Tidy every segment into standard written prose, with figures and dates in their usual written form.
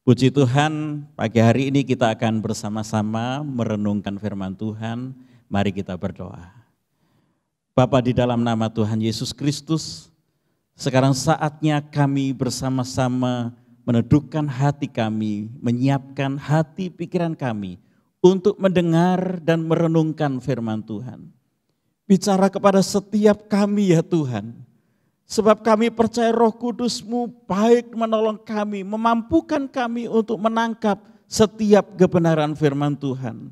Puji Tuhan, pagi hari ini kita akan bersama-sama merenungkan firman Tuhan. Mari kita berdoa. Bapa, di dalam nama Tuhan Yesus Kristus, sekarang saatnya kami bersama-sama menedukkan hati kami, menyiapkan hati pikiran kami untuk mendengar dan merenungkan firman Tuhan. Bicara kepada setiap kami ya Tuhan. Sebab kami percaya Roh Kudus-Mu baik menolong kami, memampukan kami untuk menangkap setiap kebenaran firman Tuhan.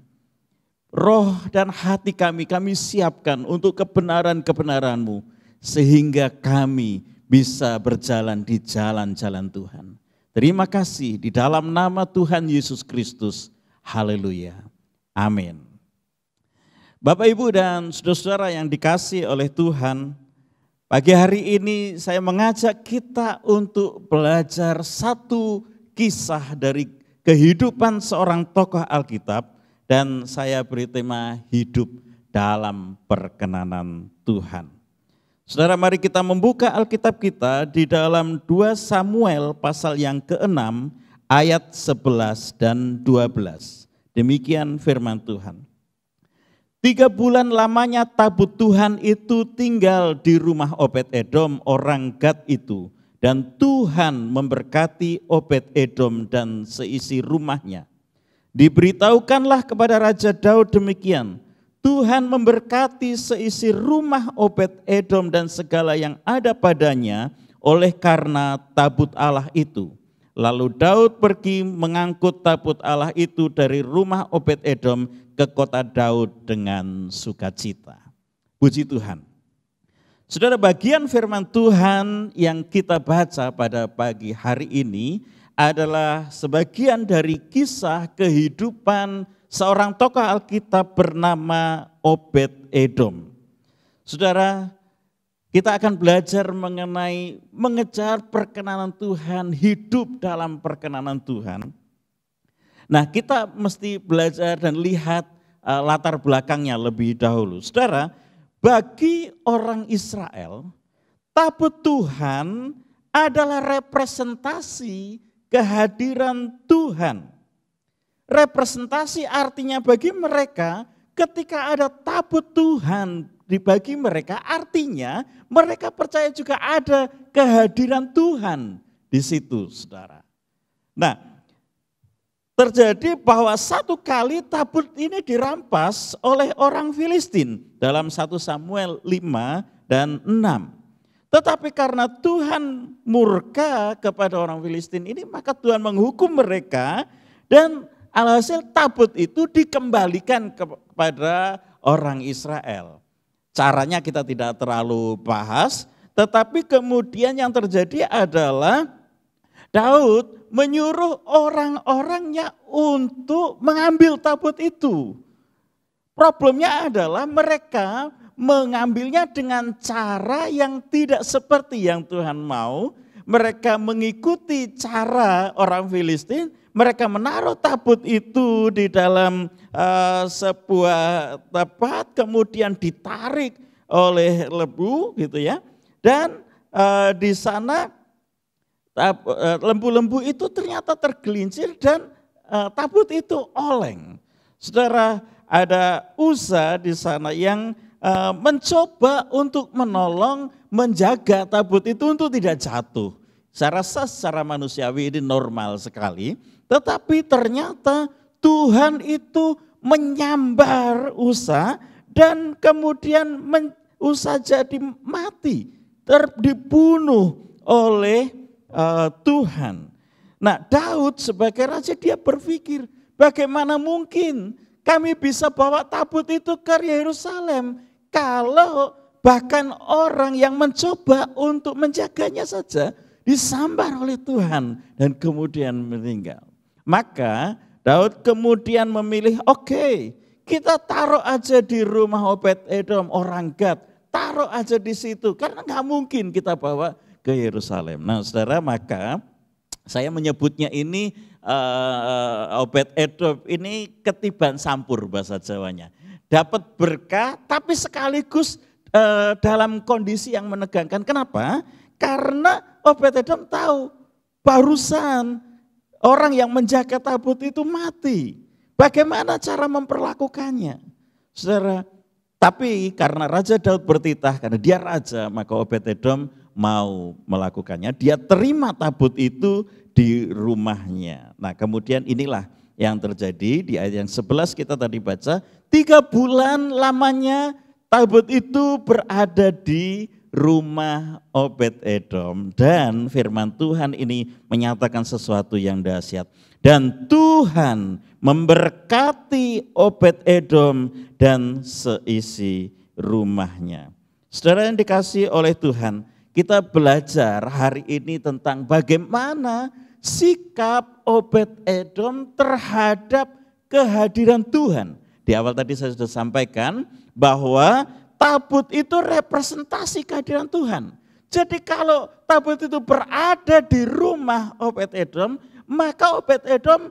Roh dan hati kami siapkan untuk kebenaran-kebenaran-Mu, sehingga kami bisa berjalan di jalan-jalan Tuhan. Terima kasih di dalam nama Tuhan Yesus Kristus. Haleluya. Amin. Bapak, Ibu, dan saudara-saudara yang dikasihi oleh Tuhan, pagi hari ini saya mengajak kita untuk belajar satu kisah dari kehidupan seorang tokoh Alkitab, dan saya beri tema hidup dalam perkenanan Tuhan. Saudara, mari kita membuka Alkitab kita di dalam 2 Samuel pasal yang ke-6 ayat 11 dan 12. Demikian firman Tuhan. 3 bulan lamanya tabut Tuhan itu tinggal di rumah Obed-Edom orang Gad itu. Dan Tuhan memberkati Obed-Edom dan seisi rumahnya. Diberitahukanlah kepada Raja Daud demikian. Tuhan memberkati seisi rumah Obed-Edom dan segala yang ada padanya oleh karena tabut Allah itu. Lalu Daud pergi mengangkut tabut Allah itu dari rumah Obed-Edom ke kota Daud dengan sukacita. Puji Tuhan. Saudara, bagian firman Tuhan yang kita baca pada pagi hari ini adalah sebagian dari kisah kehidupan seorang tokoh Alkitab bernama Obed-Edom. Saudara, kita akan belajar mengenai mengejar perkenanan Tuhan, hidup dalam perkenanan Tuhan. Nah, kita mesti belajar dan lihat latar belakangnya lebih dahulu. Saudara, bagi orang Israel, tabut Tuhan adalah representasi kehadiran Tuhan. Representasi artinya bagi mereka ketika ada tabut Tuhan bagi mereka, artinya mereka percaya juga ada kehadiran Tuhan di situ, saudara. Nah, terjadi bahwa satu kali tabut ini dirampas oleh orang Filistin dalam 1 Samuel 5 dan 6. Tetapi karena Tuhan murka kepada orang Filistin ini, maka Tuhan menghukum mereka dan alhasil tabut itu dikembalikan kepada orang Israel. Caranya kita tidak terlalu bahas, tetapi kemudian yang terjadi adalah Daud menyuruh orang-orangnya untuk mengambil tabut itu. Problemnya adalah mereka mengambilnya dengan cara yang tidak seperti yang Tuhan mau. Mereka mengikuti cara orang Filistin, mereka menaruh tabut itu di dalam sebuah tempat, kemudian ditarik oleh lembu gitu ya. Dan di sana lembu-lembu itu ternyata tergelincir dan tabut itu oleng. Saudara, ada Uza di sana yang mencoba untuk menolong menjaga tabut itu untuk tidak jatuh. Saya rasa secara manusiawi ini normal sekali, tetapi ternyata Tuhan itu menyambar Uza dan kemudian Uza jadi mati, dibunuh oleh Tuhan. Nah, Daud sebagai raja dia berpikir, bagaimana mungkin kami bisa bawa tabut itu ke Yerusalem kalau bahkan orang yang mencoba untuk menjaganya saja disambar oleh Tuhan dan kemudian meninggal. Maka Daud kemudian memilih, oke, kita taruh aja di rumah Obed-Edom orang Gad, taruh aja di situ karena nggak mungkin kita bawa ke Yerusalem. Nah, saudara, maka saya menyebutnya ini Obed-Edom ini ketiban sampur bahasa Jawanya. Dapat berkah tapi sekaligus dalam kondisi yang menegangkan. Kenapa? Karena Obed-Edom tahu barusan orang yang menjaga tabut itu mati. Bagaimana cara memperlakukannya? Saudara, tapi karena Raja Daud bertitah, karena dia raja, maka Obed-Edom mau melakukannya. Dia terima tabut itu di rumahnya. Nah kemudian inilah yang terjadi di ayat yang 11 kita tadi baca. 3 bulan lamanya tabut itu berada di rumah Obed-Edom. Dan firman Tuhan ini menyatakan sesuatu yang dahsyat. Dan Tuhan memberkati Obed-Edom dan seisi rumahnya. Saudara yang dikasihi oleh Tuhan, kita belajar hari ini tentang bagaimana sikap Obed-Edom terhadap kehadiran Tuhan. Di awal tadi saya sudah sampaikan bahwa tabut itu representasi kehadiran Tuhan. Jadi kalau tabut itu berada di rumah Obed-Edom, maka Obed-Edom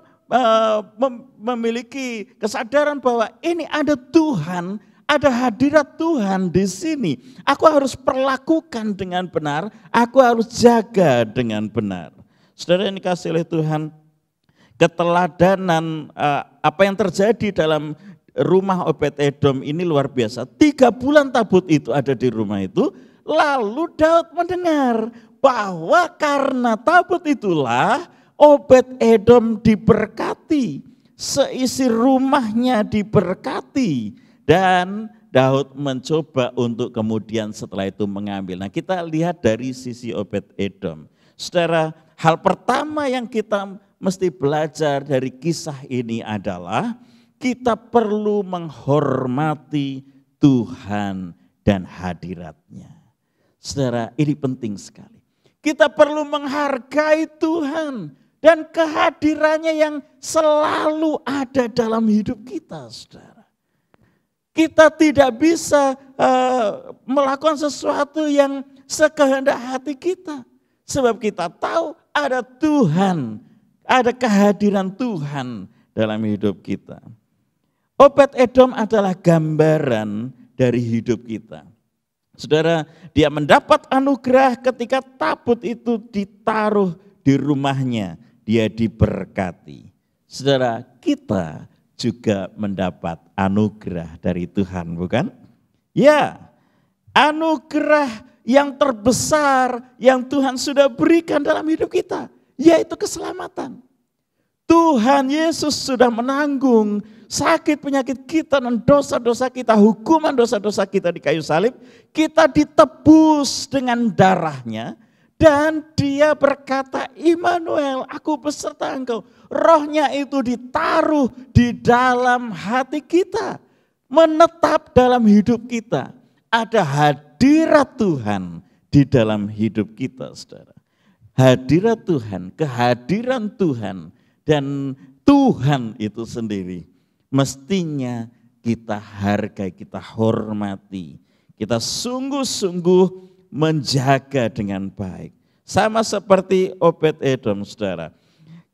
memiliki kesadaran bahwa ini ada Tuhan, ada hadirat Tuhan di sini. Aku harus perlakukan dengan benar, aku harus jaga dengan benar. Saudara yang dikasihi oleh Tuhan, keteladanan apa yang terjadi dalam rumah Obed-Edom ini luar biasa. 3 bulan tabut itu ada di rumah itu, lalu Daud mendengar bahwa karena tabut itulah Obed-Edom diberkati, seisi rumahnya diberkati, dan Daud mencoba untuk kemudian setelah itu mengambil. Nah kita lihat dari sisi Obed-Edom. Saudara, hal pertama yang kita mesti belajar dari kisah ini adalah kita perlu menghormati Tuhan dan hadiratnya. Saudara, ini penting sekali. Kita perlu menghargai Tuhan dan kehadirannya yang selalu ada dalam hidup kita, saudara. Kita tidak bisa melakukan sesuatu yang sekehendak hati kita. Sebab kita tahu ada Tuhan, ada kehadiran Tuhan dalam hidup kita. Obed-Edom adalah gambaran dari hidup kita. Saudara, dia mendapat anugerah ketika tabut itu ditaruh di rumahnya. Dia diberkati. Saudara, kita juga mendapat anugerah dari Tuhan, bukan? Ya, anugerah yang terbesar yang Tuhan sudah berikan dalam hidup kita, yaitu keselamatan. Tuhan Yesus sudah menanggung sakit penyakit kita dan dosa-dosa kita, hukuman dosa-dosa kita di kayu salib. Kita ditebus dengan darahnya. Dan dia berkata, Immanuel, aku beserta engkau. Rohnya itu ditaruh di dalam hati kita. Menetap dalam hidup kita. Ada hadirat Tuhan di dalam hidup kita, saudara. Hadirat Tuhan, kehadiran Tuhan, dan Tuhan itu sendiri. Mestinya kita hargai, kita hormati. Kita sungguh-sungguh menjaga dengan baik. Sama seperti Obed-Edom, saudara.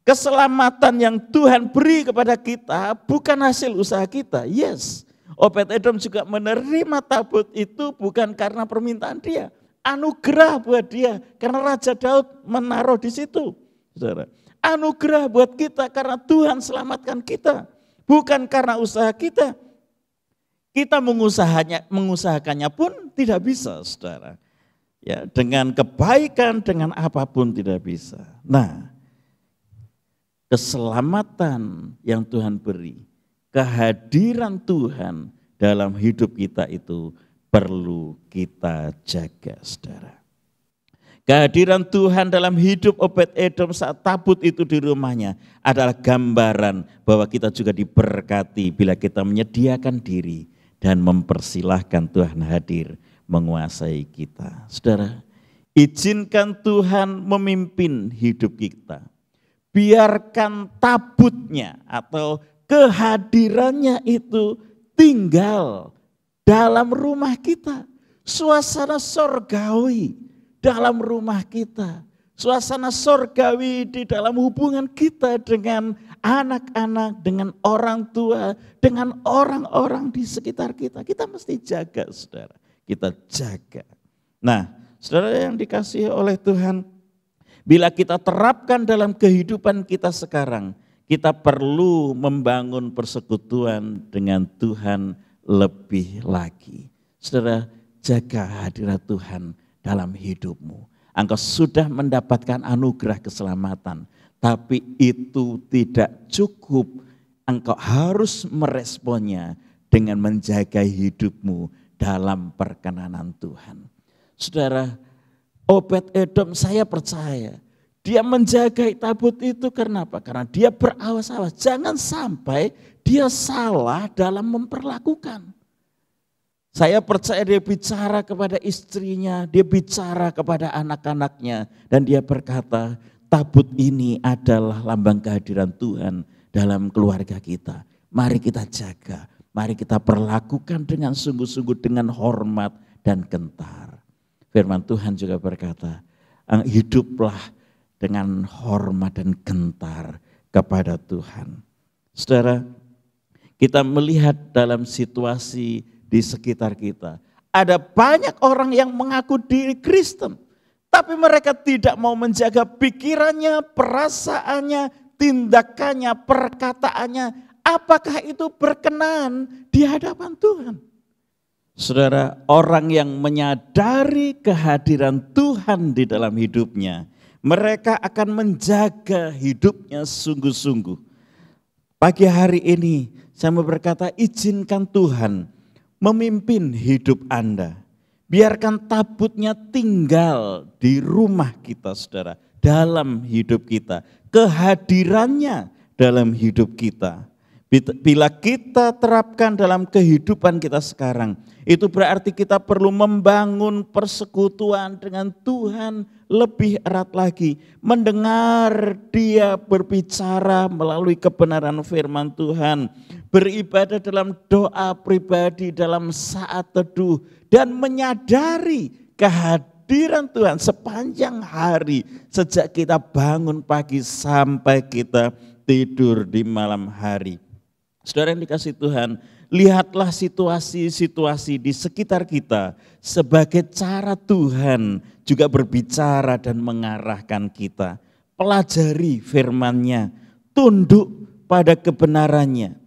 Keselamatan yang Tuhan beri kepada kita bukan hasil usaha kita. Yes, Obed-Edom juga menerima tabut itu bukan karena permintaan dia. Anugerah buat dia karena Raja Daud menaruh di situ, saudara. Anugerah buat kita karena Tuhan selamatkan kita. Bukan karena usaha kita. Kita mengusahakannya pun tidak bisa, saudara. Ya, dengan kebaikan, dengan apapun tidak bisa. Nah, keselamatan yang Tuhan beri, kehadiran Tuhan dalam hidup kita itu perlu kita jaga, saudara. Kehadiran Tuhan dalam hidup Obed-Edom saat tabut itu di rumahnya adalah gambaran bahwa kita juga diberkati bila kita menyediakan diri dan mempersilahkan Tuhan hadir menguasai kita. Saudara, izinkan Tuhan memimpin hidup kita. Biarkan tabutnya atau kehadirannya itu tinggal dalam rumah kita. Suasana sorgawi dalam rumah kita. Suasana sorgawi di dalam hubungan kita dengan anak-anak, dengan orang tua, dengan orang-orang di sekitar kita. Kita mesti jaga, saudara. Kita jaga. Nah, saudara yang dikasihi oleh Tuhan, Bila kita terapkan dalam kehidupan kita sekarang, kita perlu membangun persekutuan dengan Tuhan lebih lagi. Saudara, jaga hadirat Tuhan dalam hidupmu. Engkau sudah mendapatkan anugerah keselamatan, tapi itu tidak cukup. Engkau harus meresponnya dengan menjaga hidupmu dalam perkenanan Tuhan. Saudara, Obed-Edom saya percaya, dia menjaga tabut itu karena apa? Karena dia berawas-awas, jangan sampai dia salah dalam memperlakukan. Saya percaya dia bicara kepada istrinya, dia bicara kepada anak-anaknya, dan dia berkata, tabut ini adalah lambang kehadiran Tuhan dalam keluarga kita. Mari kita jaga, mari kita perlakukan dengan sungguh-sungguh, dengan hormat dan gentar. Firman Tuhan juga berkata, hiduplah dengan hormat dan gentar kepada Tuhan. Saudara, kita melihat dalam situasi di sekitar kita. Ada banyak orang yang mengaku diri Kristen, tapi mereka tidak mau menjaga pikirannya, perasaannya, tindakannya, perkataannya. Apakah itu berkenan di hadapan Tuhan? Saudara, orang yang menyadari kehadiran Tuhan di dalam hidupnya, mereka akan menjaga hidupnya sungguh-sungguh. Pagi hari ini saya mau berkata, izinkan Tuhan memimpin hidup Anda. Biarkan tabutnya tinggal di rumah kita, saudara, dalam hidup kita. Kehadirannya dalam hidup kita. Bila kita terapkan dalam kehidupan kita sekarang, itu berarti kita perlu membangun persekutuan dengan Tuhan lebih erat lagi. Mendengar Dia berbicara melalui kebenaran firman Tuhan. Beribadah dalam doa pribadi, dalam saat teduh. Dan menyadari kehadiran Tuhan sepanjang hari. Sejak kita bangun pagi sampai kita tidur di malam hari. Saudara yang dikasihi Tuhan, lihatlah situasi-situasi di sekitar kita sebagai cara Tuhan juga berbicara dan mengarahkan kita. Pelajari firman-Nya, tunduk pada kebenarannya.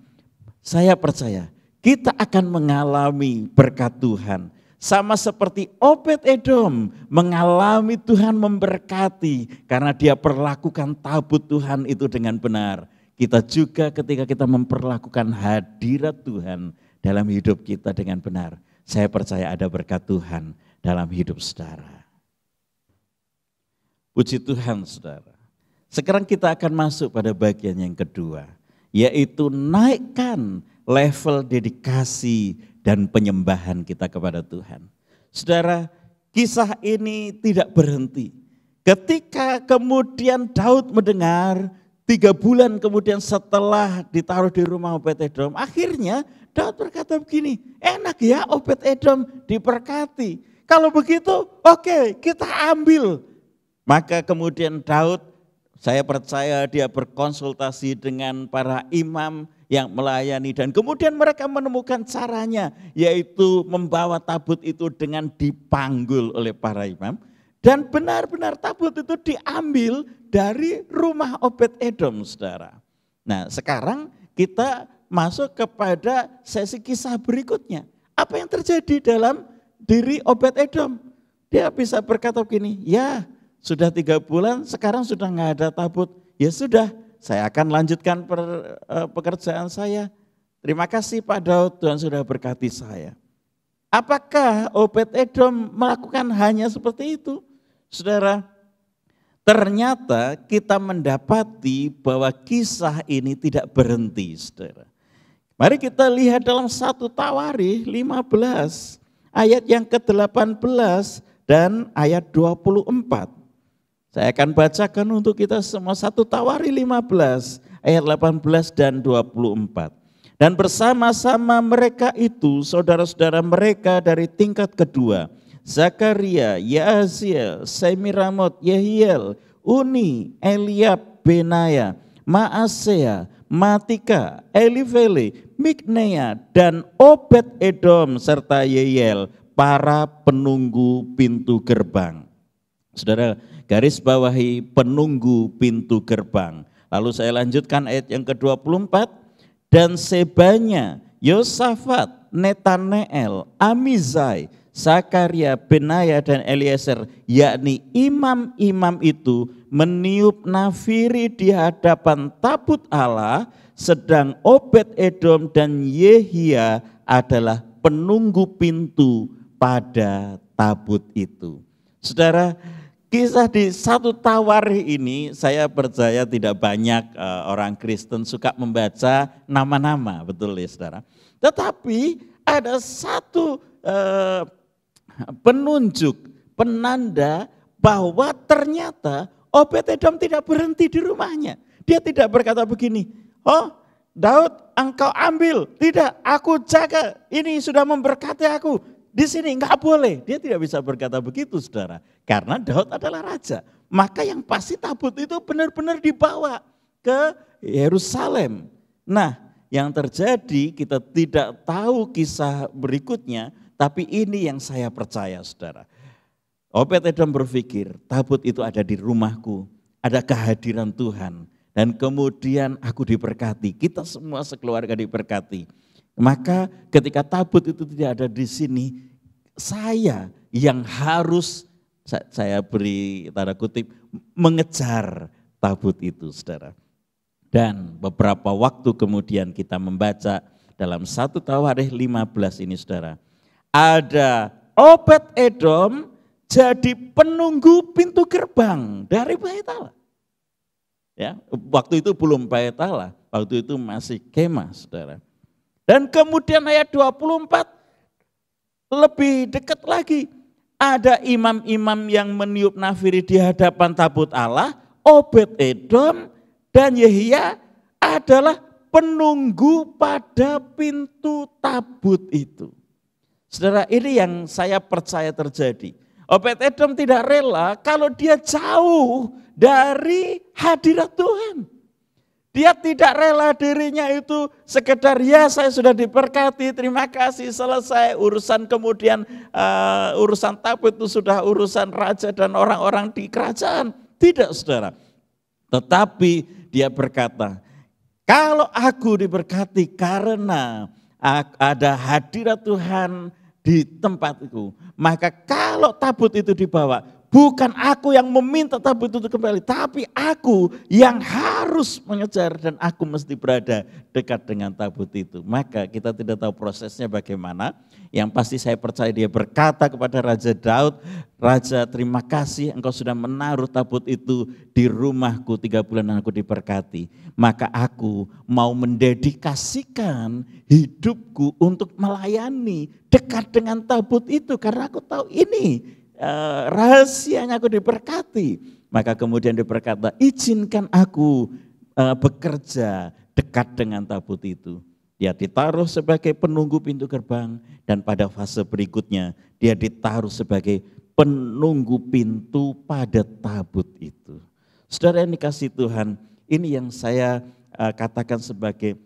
Saya percaya kita akan mengalami berkat Tuhan. Sama seperti Obed-Edom mengalami Tuhan memberkati karena dia perlakukan tabut Tuhan itu dengan benar. Kita juga ketika kita memperlakukan hadirat Tuhan dalam hidup kita dengan benar. Saya percaya ada berkat Tuhan dalam hidup saudara. Puji Tuhan saudara. Sekarang kita akan masuk pada bagian yang kedua. Yaitu naikkan level dedikasi dan penyembahan kita kepada Tuhan. Saudara, kisah ini tidak berhenti. Ketika kemudian Daud mendengar, 3 bulan kemudian setelah ditaruh di rumah Obed-Edom, akhirnya Daud berkata begini, enak ya Obed-Edom diberkati. Kalau begitu oke, kita ambil. Maka kemudian Daud, saya percaya dia berkonsultasi dengan para imam yang melayani. Dan kemudian mereka menemukan caranya, yaitu membawa tabut itu dengan dipanggul oleh para imam. Dan benar-benar tabut itu diambil dari rumah Obed-Edom, saudara. Nah sekarang kita masuk kepada sesi kisah berikutnya. Apa yang terjadi dalam diri Obed-Edom? Dia bisa berkata begini, ya sudah 3 bulan sekarang sudah nggak ada tabut. Ya sudah, saya akan lanjutkan pekerjaan saya. Terima kasih Pak Daud, Tuhan sudah berkati saya. Apakah Obed-Edom melakukan hanya seperti itu? Saudara, ternyata kita mendapati bahwa kisah ini tidak berhenti, saudara. Mari kita lihat dalam 1 Tawarikh 15 ayat yang ke-18 dan ayat 24. Saya akan bacakan untuk kita semua 1 Tawarikh 15 ayat 18 dan 24. Dan bersama-sama mereka itu saudara-saudara mereka dari tingkat kedua, Zakaria, Yaaziel, Semiramot, Yehiel, Uni, Eliab, Benaya, Maasea, Matika, Elivele, Miknea, dan Obed-Edom serta Yeiel, para penunggu pintu gerbang. Saudara, garis bawahi penunggu pintu gerbang. Lalu saya lanjutkan ayat yang ke-24, dan sebanya Yosafat, Netaneel, Amizai, Zakaria, Benaya, dan Eliezer, yakni imam-imam itu meniup nafiri di hadapan tabut Allah, sedang Obed-Edom dan Yehia adalah penunggu pintu pada tabut itu. Saudara, kisah di 1 Tawarikh ini saya percaya tidak banyak orang Kristen suka membaca nama-nama, betul ya saudara. Tetapi ada satu penunjuk, penanda bahwa ternyata Obed-Edom tidak berhenti di rumahnya. Dia tidak berkata begini, oh Daud engkau ambil, tidak aku jaga, ini sudah memberkati aku. Di sini enggak boleh. Dia tidak bisa berkata begitu saudara. Karena Daud adalah raja. Maka yang pasti tabut itu benar-benar dibawa ke Yerusalem. Nah yang terjadi kita tidak tahu kisah berikutnya. Tapi ini yang saya percaya saudara. Obed-Edom berpikir tabut itu ada di rumahku. Ada kehadiran Tuhan. Dan kemudian aku diberkati. Kita semua sekeluarga diberkati. Maka ketika tabut itu tidak ada di sini, saya yang harus, saya beri tanda kutip, mengejar tabut itu saudara. Dan beberapa waktu kemudian kita membaca dalam 1 Tawarikh 15 ini saudara. Ada Obed-Edom jadi penunggu pintu gerbang dari Bait Allah. Ya, waktu itu belum Bait Allah, waktu itu masih kemah saudara. Dan kemudian ayat 24 lebih dekat lagi. Ada imam-imam yang meniup nafiri di hadapan tabut Allah. Obed-Edom dan Yehia adalah penunggu pada pintu tabut itu. Saudara, ini yang saya percaya terjadi. Obed-Edom tidak rela kalau dia jauh dari hadirat Tuhan. Dia tidak rela dirinya itu sekedar ya saya sudah diberkati, terima kasih, selesai urusan. Kemudian urusan tabut itu sudah urusan raja dan orang-orang di kerajaan. Tidak saudara. Tetapi dia berkata, kalau aku diberkati karena ada hadirat Tuhan di tempat itu, maka kalau tabut itu dibawa, bukan aku yang meminta tabut itu kembali, tapi aku yang harus mengejar dan aku mesti berada dekat dengan tabut itu. Maka kita tidak tahu prosesnya bagaimana. Yang pasti saya percaya dia berkata kepada Raja Daud, Raja terima kasih engkau sudah menaruh tabut itu di rumahku 3 bulan dan aku diberkati. Maka aku mau mendedikasikan hidupku untuk melayani dekat dengan tabut itu karena aku tahu ini rahasianya aku diberkati. Maka kemudian dia berkata, izinkan aku bekerja dekat dengan tabut itu. Dia ditaruh sebagai penunggu pintu gerbang dan pada fase berikutnya dia ditaruh sebagai penunggu pintu pada tabut itu. Saudara yang dikasihi Tuhan, ini yang saya katakan sebagai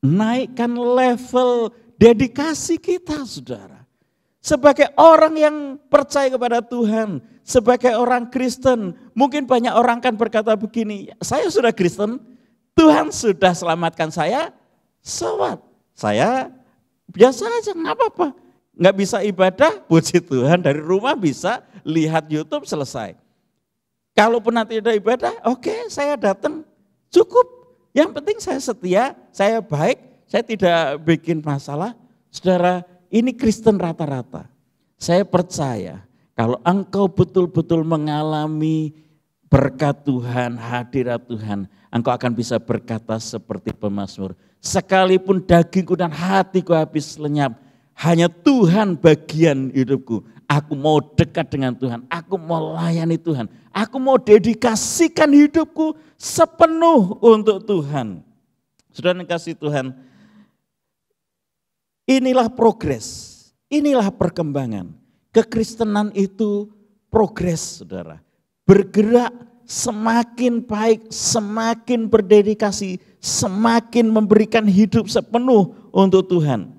naikkan level dedikasi kita saudara. Sebagai orang yang percaya kepada Tuhan, sebagai orang Kristen, mungkin banyak orang kan berkata begini, saya sudah Kristen, Tuhan sudah selamatkan saya, so what? Saya biasa aja, nggak apa-apa. Nggak bisa ibadah, puji Tuhan, dari rumah bisa lihat YouTube selesai. Kalaupun nanti ada ibadah, oke, saya datang, cukup. Yang penting saya setia, saya baik, saya tidak bikin masalah. Saudara, ini Kristen rata-rata. Saya percaya kalau engkau betul-betul mengalami berkat Tuhan, hadirat Tuhan, engkau akan bisa berkata seperti pemazmur. Sekalipun dagingku dan hatiku habis lenyap, hanya Tuhan bagian hidupku. Aku mau dekat dengan Tuhan, aku mau layani Tuhan. Aku mau dedikasikan hidupku sepenuh untuk Tuhan. Saudara yang kasih Tuhan, inilah progres, inilah perkembangan. Kekristenan itu progres saudara. Bergerak semakin baik, semakin berdedikasi, semakin memberikan hidup sepenuh untuk Tuhan.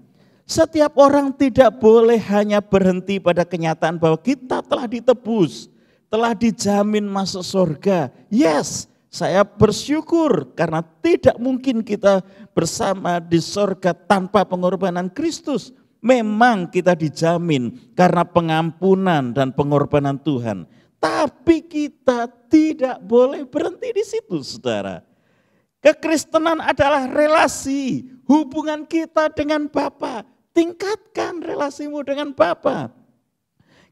Setiap orang tidak boleh hanya berhenti pada kenyataan bahwa kita telah ditebus. telah dijamin masuk surga. Yes, saya bersyukur karena tidak mungkin kita bersama di surga tanpa pengorbanan Kristus. Memang kita dijamin karena pengampunan dan pengorbanan Tuhan. Tapi kita tidak boleh berhenti di situ, saudara. Kekristenan adalah relasi, hubungan kita dengan Bapa. Tingkatkan relasimu dengan Bapa.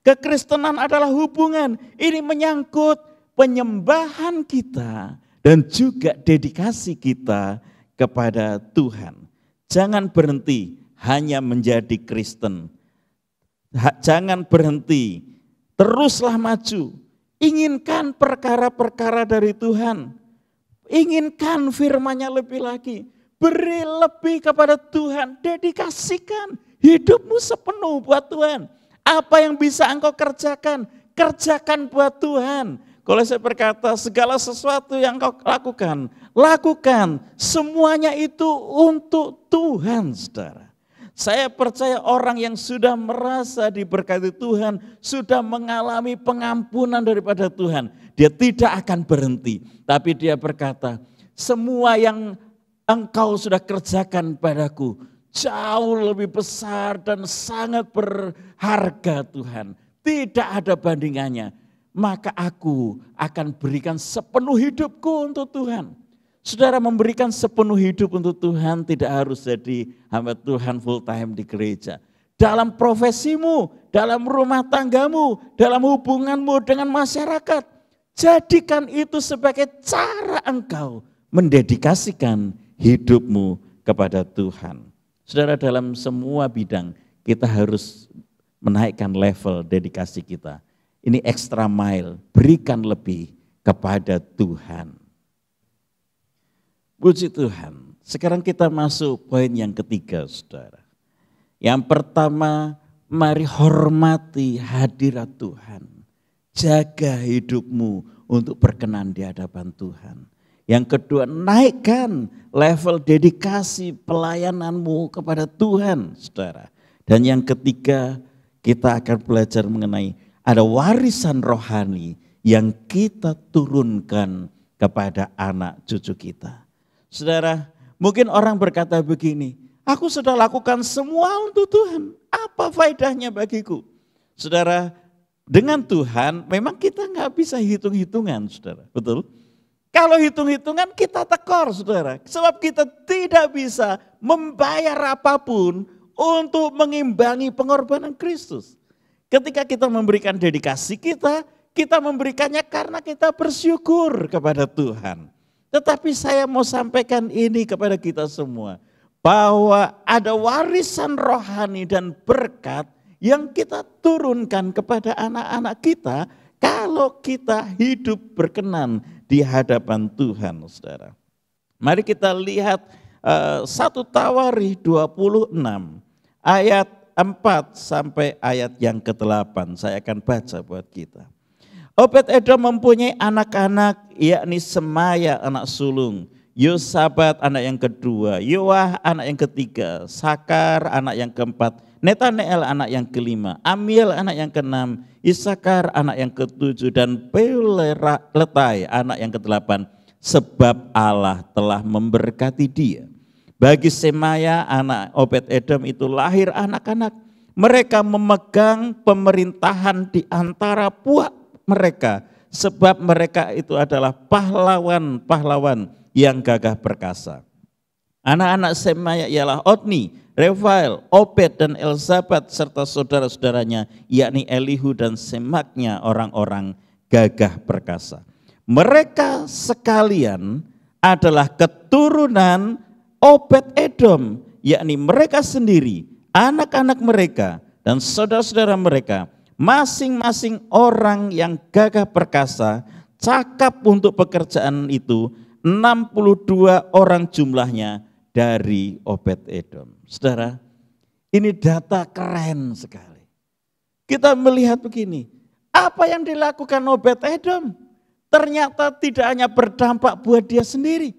Kekristenan adalah hubungan, ini menyangkut penyembahan kita dan juga dedikasi kita kepada Tuhan. Jangan berhenti hanya menjadi Kristen. Jangan berhenti, teruslah maju. Inginkan perkara-perkara dari Tuhan. Inginkan firman-Nya lebih lagi. Beri lebih kepada Tuhan. Dedikasikan hidupmu sepenuh buat Tuhan. Apa yang bisa engkau kerjakan, kerjakan buat Tuhan. Kolose berkata, segala sesuatu yang engkau lakukan, lakukan. Semuanya itu untuk Tuhan, saudara. Saya percaya orang yang sudah merasa diberkati Tuhan, sudah mengalami pengampunan daripada Tuhan, dia tidak akan berhenti. Tapi dia berkata, semua yang engkau sudah kerjakan padaku, jauh lebih besar dan sangat berharga Tuhan. Tidak ada bandingannya. Maka aku akan berikan sepenuh hidupku untuk Tuhan. Saudara, memberikan sepenuh hidup untuk Tuhan tidak harus jadi hamba Tuhan full time di gereja. Dalam profesimu, dalam rumah tanggamu, dalam hubunganmu dengan masyarakat. Jadikan itu sebagai cara engkau mendedikasikan hidupmu kepada Tuhan. Saudara, dalam semua bidang kita harus menaikkan level dedikasi kita. Ini extra mile, berikan lebih kepada Tuhan. Puji Tuhan. Sekarang kita masuk poin yang ketiga, saudara. Yang pertama, mari hormati hadirat Tuhan. Jaga hidupmu untuk berkenan di hadapan Tuhan. Yang kedua, naikkan level dedikasi pelayananmu kepada Tuhan, saudara. Dan yang ketiga, kita akan belajar mengenai ada warisan rohani yang kita turunkan kepada anak cucu kita. Saudara, mungkin orang berkata begini, aku sudah lakukan semua untuk Tuhan, apa faedahnya bagiku? Saudara, dengan Tuhan memang kita nggak bisa hitung-hitungan, saudara, betul? Kalau hitung-hitungan kita tekor, saudara, sebab kita tidak bisa membayar apapun untuk mengimbangi pengorbanan Kristus. Ketika kita memberikan dedikasi kita memberikannya karena kita bersyukur kepada Tuhan. Tetapi saya mau sampaikan ini kepada kita semua, bahwa ada warisan rohani dan berkat yang kita turunkan kepada anak-anak kita kalau kita hidup berkenan di hadapan Tuhan, saudara. Mari kita lihat 1 Tawarikh 26 ayat 4 sampai ayat yang ke-8. Saya akan baca buat kita. Obed-Edom mempunyai anak-anak, yakni Semaya anak sulung, Yosabat anak yang kedua, Yoah anak yang ketiga, Sakar anak yang keempat, Netaneel anak yang kelima, Amiel anak yang keenam, Isakar anak yang ketujuh, dan Peuletai anak yang kedelapan, sebab Allah telah memberkati dia. Bagi Semaya anak Obed-Edom itu lahir anak-anak, mereka memegang pemerintahan di antara puak mereka, sebab mereka itu adalah pahlawan-pahlawan yang gagah perkasa. Anak-anak Semaya ialah Otni, Refael, Obed dan Elzabat serta saudara-saudaranya, yakni Elihu dan semaknya orang-orang gagah perkasa. Mereka sekalian adalah keturunan Obed-Edom, yakni mereka sendiri, anak-anak mereka dan saudara-saudara mereka, masing-masing orang yang gagah perkasa, cakap untuk pekerjaan itu, 62 orang jumlahnya dari Obed-Edom. Saudara, ini data keren sekali. Kita melihat begini, apa yang dilakukan Obed-Edom ternyata tidak hanya berdampak buat dia sendiri,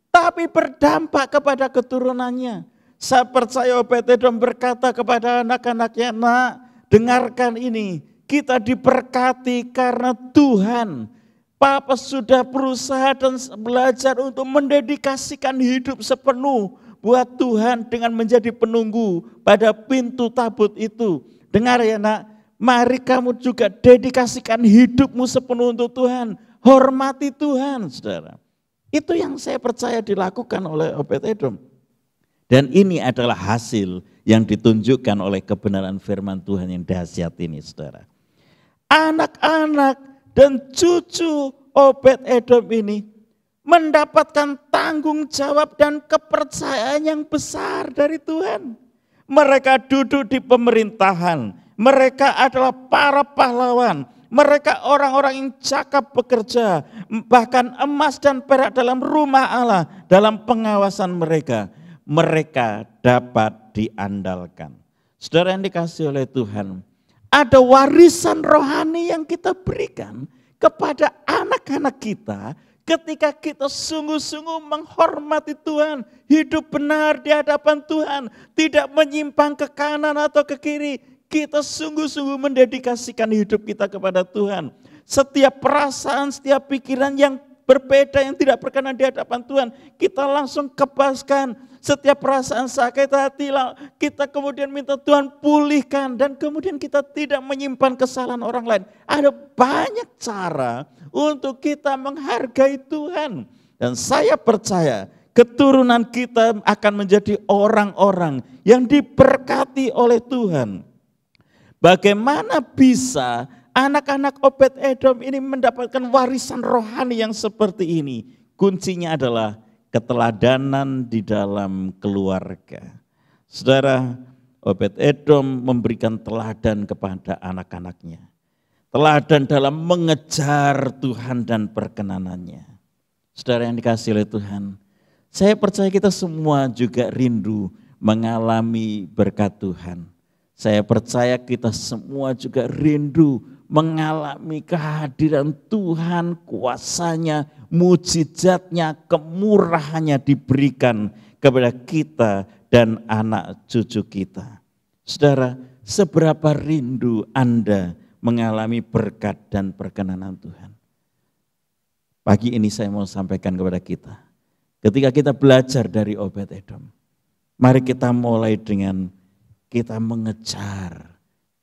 tapi berdampak kepada keturunannya. Saya percaya Obed-Edom berkata kepada anak-anaknya, nak, dengarkan ini, kita diberkati karena Tuhan. Papa sudah berusaha dan belajar untuk mendedikasikan hidup sepenuh buat Tuhan dengan menjadi penunggu pada pintu tabut itu. Dengar ya nak, mari kamu juga dedikasikan hidupmu sepenuh untuk Tuhan. Hormati Tuhan, saudara. Itu yang saya percaya dilakukan oleh Obed-Edom. Dan ini adalah hasil yang ditunjukkan oleh kebenaran firman Tuhan yang dahsyat ini, saudara. Anak-anak dan cucu Obed-Edom ini mendapatkan tanggung jawab dan kepercayaan yang besar dari Tuhan. Mereka duduk di pemerintahan, mereka adalah para pahlawan, mereka orang-orang yang cakap bekerja, bahkan emas dan perak dalam rumah Allah, dalam pengawasan mereka. Mereka dapat diandalkan. Saudara yang dikasihi oleh Tuhan, ada warisan rohani yang kita berikan kepada anak-anak kita ketika kita sungguh-sungguh menghormati Tuhan, hidup benar di hadapan Tuhan, tidak menyimpang ke kanan atau ke kiri. Kita sungguh-sungguh mendedikasikan hidup kita kepada Tuhan. Setiap perasaan, setiap pikiran yang berbeda yang tidak berkenan di hadapan Tuhan, kita langsung kebaskan. Setiap perasaan sakit hati kita kemudian minta Tuhan pulihkan, dan kemudian kita tidak menyimpan kesalahan orang lain. Ada banyak cara untuk kita menghargai Tuhan. Dan saya percaya keturunan kita akan menjadi orang-orang yang diberkati oleh Tuhan. Bagaimana bisa anak-anak Obed-Edom ini mendapatkan warisan rohani yang seperti ini? Kuncinya adalah keteladanan di dalam keluarga. Saudara, Obed-Edom memberikan teladan kepada anak-anaknya. Teladan dalam mengejar Tuhan dan perkenanannya. Saudara yang dikasihi oleh Tuhan, saya percaya kita semua juga rindu mengalami berkat Tuhan. Saya percaya kita semua juga rindu mengalami kehadiran Tuhan, kuasanya, mujizatnya, kemurahannya diberikan kepada kita dan anak cucu kita. Saudara, seberapa rindu Anda mengalami berkat dan perkenanan Tuhan? Pagi ini saya mau sampaikan kepada kita, ketika kita belajar dari Obed-Edom, mari kita mulai dengan kita mengejar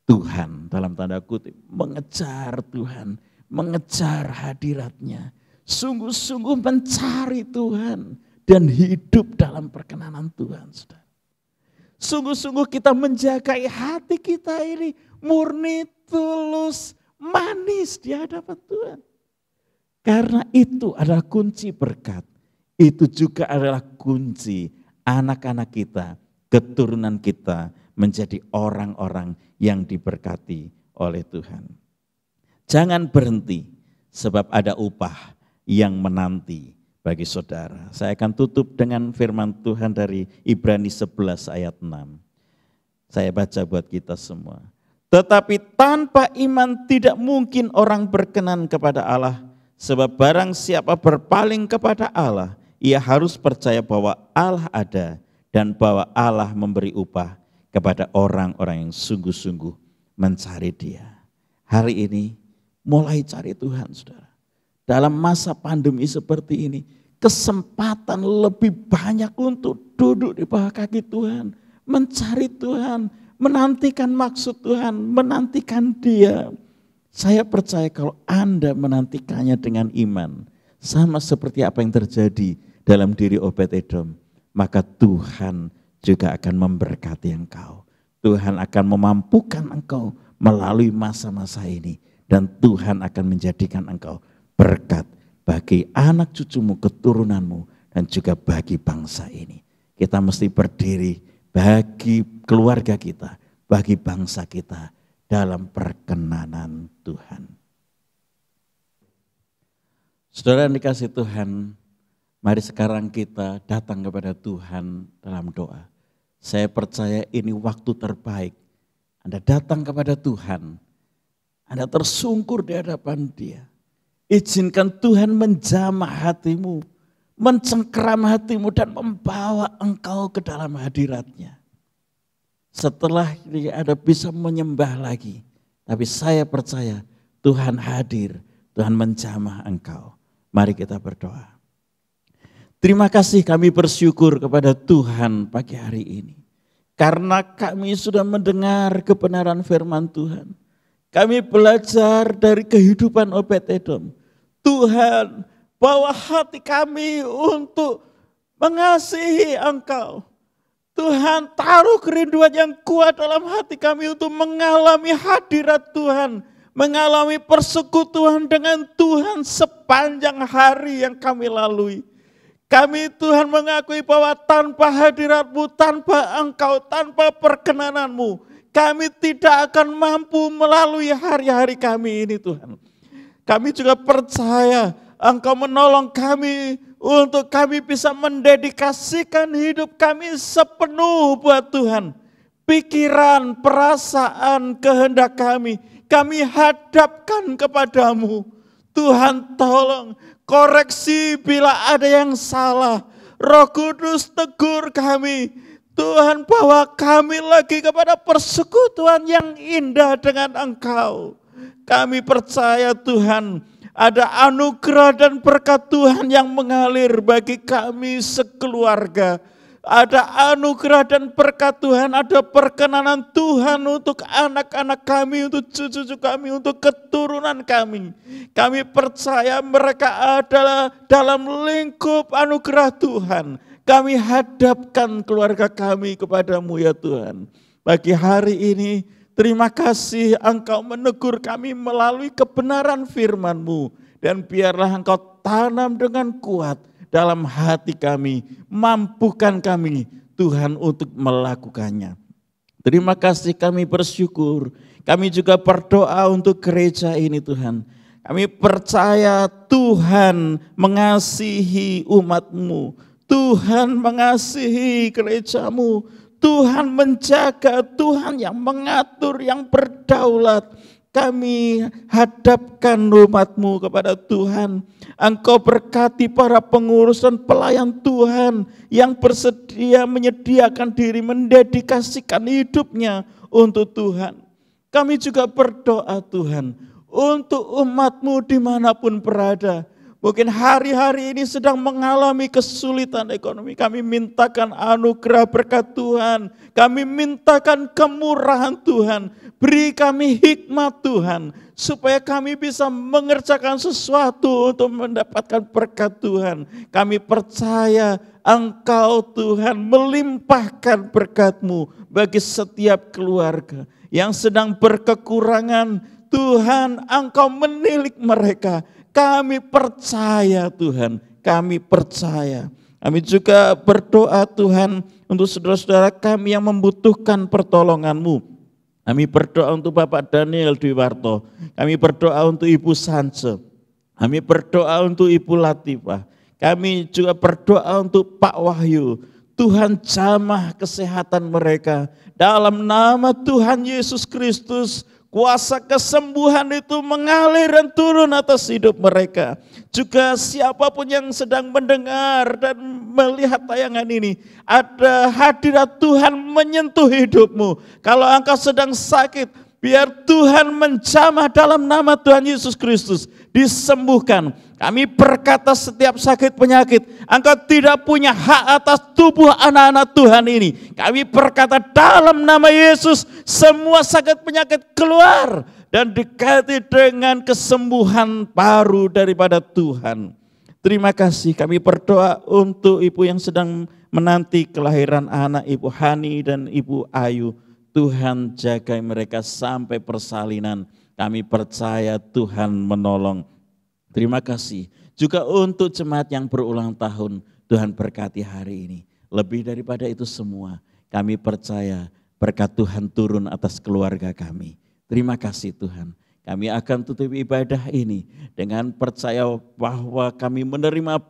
Tuhan, dalam tanda kutip, mengejar Tuhan, mengejar hadiratnya, sungguh-sungguh mencari Tuhan dan hidup dalam perkenanan Tuhan. Saudara. Sungguh-sungguh kita menjaga hati kita ini murni, tulus, manis di hadapan Tuhan. Karena itu adalah kunci berkat, itu juga adalah kunci anak-anak kita, keturunan kita menjadi orang-orang yang diberkati oleh Tuhan. Jangan berhenti, sebab ada upah yang menanti bagi saudara. Saya akan tutup dengan firman Tuhan dari Ibrani 11 ayat 6. Saya baca buat kita semua. Tetapi tanpa iman tidak mungkin orang berkenan kepada Allah, sebab barang siapa berpaling kepada Allah, ia harus percaya bahwa Allah ada dan bahwa Allah memberi upah kepada orang-orang yang sungguh-sungguh mencari Dia. Hari ini mulai cari Tuhan, saudara. Dalam masa pandemi seperti ini, kesempatan lebih banyak untuk duduk di bawah kaki Tuhan, mencari Tuhan, menantikan maksud Tuhan, menantikan Dia. Saya percaya kalau Anda menantikannya dengan iman, sama seperti apa yang terjadi dalam diri Obed-Edom, maka Tuhan juga akan memberkati engkau. Tuhan akan memampukan engkau melalui masa-masa ini. Dan Tuhan akan menjadikan engkau berkat bagi anak cucumu, keturunanmu, dan juga bagi bangsa ini. Kita mesti berdiri bagi keluarga kita, bagi bangsa kita dalam perkenanan Tuhan. Saudara yang dikasihi Tuhan, mari sekarang kita datang kepada Tuhan dalam doa. Saya percaya ini waktu terbaik. Anda datang kepada Tuhan, Anda tersungkur di hadapan Dia. Izinkan Tuhan menjamah hatimu, mencengkeram hatimu dan membawa engkau ke dalam hadirat-Nya. Setelah Anda bisa menyembah lagi, Tapi saya percaya Tuhan hadir, Tuhan menjamah engkau. Mari kita berdoa. Terima kasih, kami bersyukur kepada Tuhan pagi hari ini. Karena kami sudah mendengar kebenaran firman Tuhan. Kami belajar dari kehidupan Obed-Edom. Tuhan, bawa hati kami untuk mengasihi Engkau. Tuhan, taruh kerinduan yang kuat dalam hati kami untuk mengalami hadirat Tuhan, mengalami persekutuan dengan Tuhan sepanjang hari yang kami lalui. Kami Tuhan mengakui bahwa tanpa hadirat-Mu, tanpa Engkau, tanpa perkenanan-Mu, kami tidak akan mampu melalui hari-hari kami ini Tuhan. Kami juga percaya Engkau menolong kami untuk kami bisa mendedikasikan hidup kami sepenuh buat Tuhan. Pikiran, perasaan, kehendak kami hadapkan kepadamu. Tuhan tolong koreksi bila ada yang salah. Roh Kudus tegur kami. Tuhan bawa kami lagi kepada persekutuan yang indah dengan Engkau. Kami percaya Tuhan, ada anugerah dan berkat Tuhan yang mengalir bagi kami sekeluarga. Ada anugerah dan berkat Tuhan, ada perkenanan Tuhan untuk anak-anak kami, untuk cucu-cucu kami, untuk keturunan kami. Kami percaya mereka adalah dalam lingkup anugerah Tuhan. Kami hadapkan keluarga kami kepadamu ya Tuhan. Pagi hari ini, terima kasih Engkau menegur kami melalui kebenaran firman-Mu. Dan biarlah Engkau tanam dengan kuat dalam hati kami. Mampukan kami Tuhan untuk melakukannya. Terima kasih, kami bersyukur. Kami juga berdoa untuk gereja ini Tuhan. Kami percaya Tuhan mengasihi umat-Mu. Tuhan mengasihi gereja-Mu. Tuhan menjaga, Tuhan yang mengatur, yang berdaulat. Kami hadapkan umat-Mu kepada Tuhan. Engkau berkati para pengurus dan pelayan Tuhan yang bersedia menyediakan diri, mendedikasikan hidupnya untuk Tuhan. Kami juga berdoa Tuhan untuk umat-Mu dimanapun berada. Mungkin hari-hari ini sedang mengalami kesulitan ekonomi. Kami mintakan anugerah berkat Tuhan. Kami mintakan kemurahan Tuhan. Beri kami hikmat Tuhan. Supaya kami bisa mengerjakan sesuatu untuk mendapatkan berkat Tuhan. Kami percaya Engkau Tuhan melimpahkan berkat-Mu bagi setiap keluarga yang sedang berkekurangan. Tuhan, Engkau menilik mereka. Kami percaya Tuhan, kami percaya. Kami juga berdoa Tuhan untuk saudara-saudara kami yang membutuhkan pertolongan-Mu. Kami berdoa untuk Bapak Daniel Dwiwarto. Kami berdoa untuk Ibu Sanse. Kami berdoa untuk Ibu Latifah. Kami juga berdoa untuk Pak Wahyu. Tuhan jamah kesehatan mereka. Dalam nama Tuhan Yesus Kristus, kuasa kesembuhan itu mengalir dan turun atas hidup mereka. Juga siapapun yang sedang mendengar dan melihat tayangan ini, ada hadirat Tuhan menyentuh hidupmu. Kalau engkau sedang sakit, biar Tuhan menjamah dalam nama Tuhan Yesus Kristus, disembuhkan. Kami berkata setiap sakit penyakit, engkau tidak punya hak atas tubuh anak-anak Tuhan ini. Kami berkata dalam nama Yesus, semua sakit penyakit keluar dan diganti dengan kesembuhan baru daripada Tuhan. Terima kasih, kami berdoa untuk ibu yang sedang menanti kelahiran anak, Ibu Hani dan Ibu Ayu. Tuhan jaga mereka sampai persalinan. Kami percaya Tuhan menolong. Terima kasih juga untuk jemaat yang berulang tahun. Tuhan berkati hari ini. Lebih daripada itu semua, kami percaya berkat Tuhan turun atas keluarga kami. Terima kasih Tuhan. Kami akan tutup ibadah ini dengan percaya bahwa kami menerima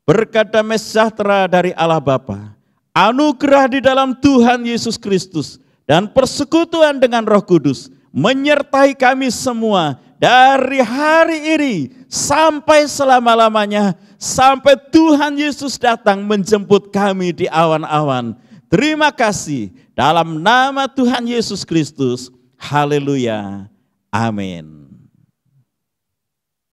berkat damai sejahtera dari Allah Bapa, anugerah di dalam Tuhan Yesus Kristus, dan persekutuan dengan Roh Kudus menyertai kami semua dari hari ini sampai selama-lamanya, sampai Tuhan Yesus datang menjemput kami di awan-awan. Terima kasih dalam nama Tuhan Yesus Kristus. Haleluya. Amin.